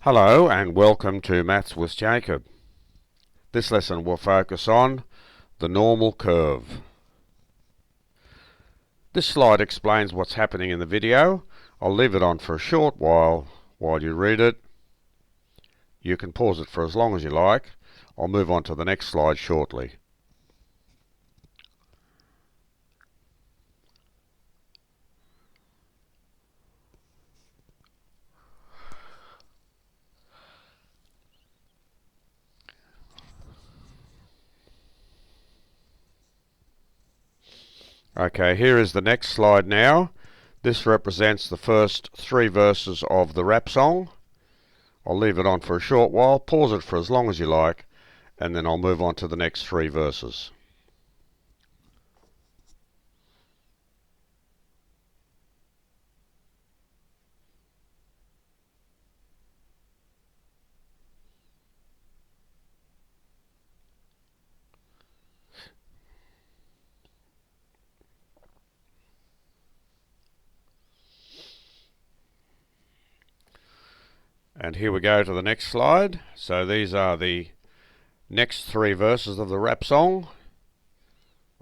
Hello and welcome to Maths with Jacob. This lesson will focus on the normal curve. This slide explains what's happening in the video. I'll leave it on for a short while you read it. You can pause it for as long as you like. I'll move on to the next slide shortly. Okay, here is the next slide now. This represents the first 3 verses of the rap song. I'll leave it on for a short while, pause it for as long as you like, and then I'll move on to the next 3 verses. And here we go to the next slide. So these are the next 3 verses of the rap song.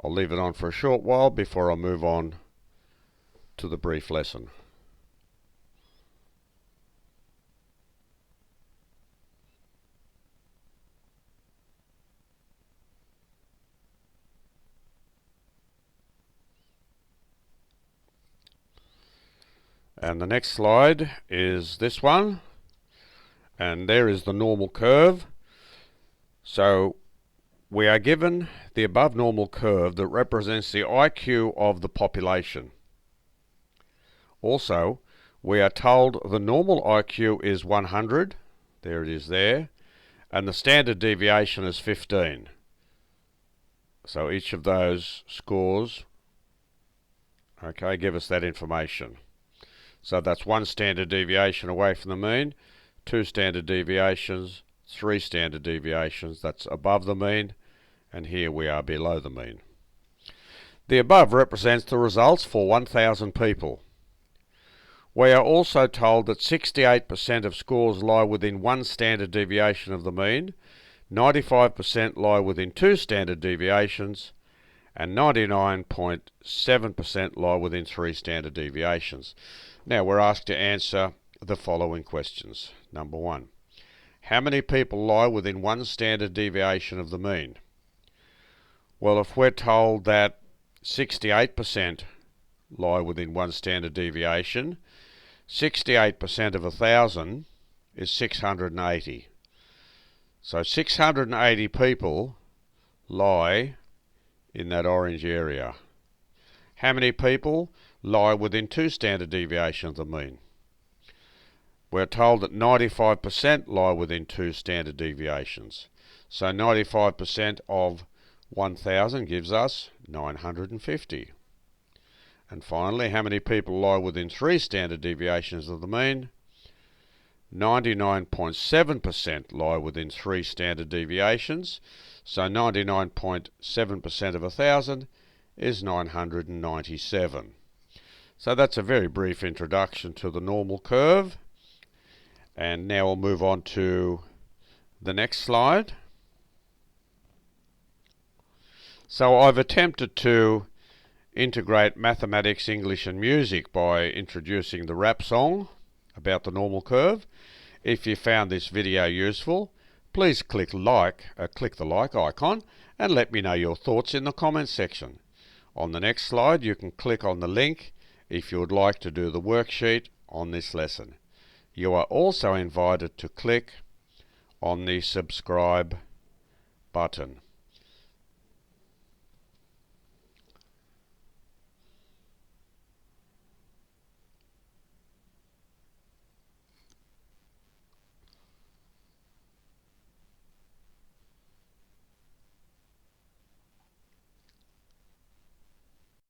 I'll leave it on for a short while before I move on to the brief lesson. And the next slide is this one. And there is the normal curve. So we are given the above normal curve that represents the IQ of the population. Also, we are told the normal IQ is 100. There it is there. And the standard deviation is 15. So each of those scores, give us that information. So that's 1 standard deviation away from the mean, 2 standard deviations, 3 standard deviations, that's above the mean, and here we are below the mean. The above represents the results for 1,000 people. We are also told that 68% of scores lie within 1 standard deviation of the mean, 95% lie within 2 standard deviations, and 99.7% lie within 3 standard deviations. Now we're asked to answer the following questions. Number 1. How many people lie within 1 standard deviation of the mean? Well, if we're told that 68% lie within 1 standard deviation, 68% of 1,000 is 680. So 680 people lie in that orange area. How many people lie within 2 standard deviations of the mean? We're told that 95% lie within 2 standard deviations. So 95% of 1,000 gives us 950. And finally, how many people lie within 3 standard deviations of the mean? 99.7% lie within 3 standard deviations. So 99.7% of 1,000 is 997. So that's a very brief introduction to the normal curve. And now we'll move on to the next slide. So I've attempted to integrate mathematics, English and music by introducing the rap song about the normal curve. If you found this video useful, please click the like icon and let me know your thoughts in the comments section. On the next slide you can click on the link if you would like to do the worksheet on this lesson. You are also invited to click on the subscribe button.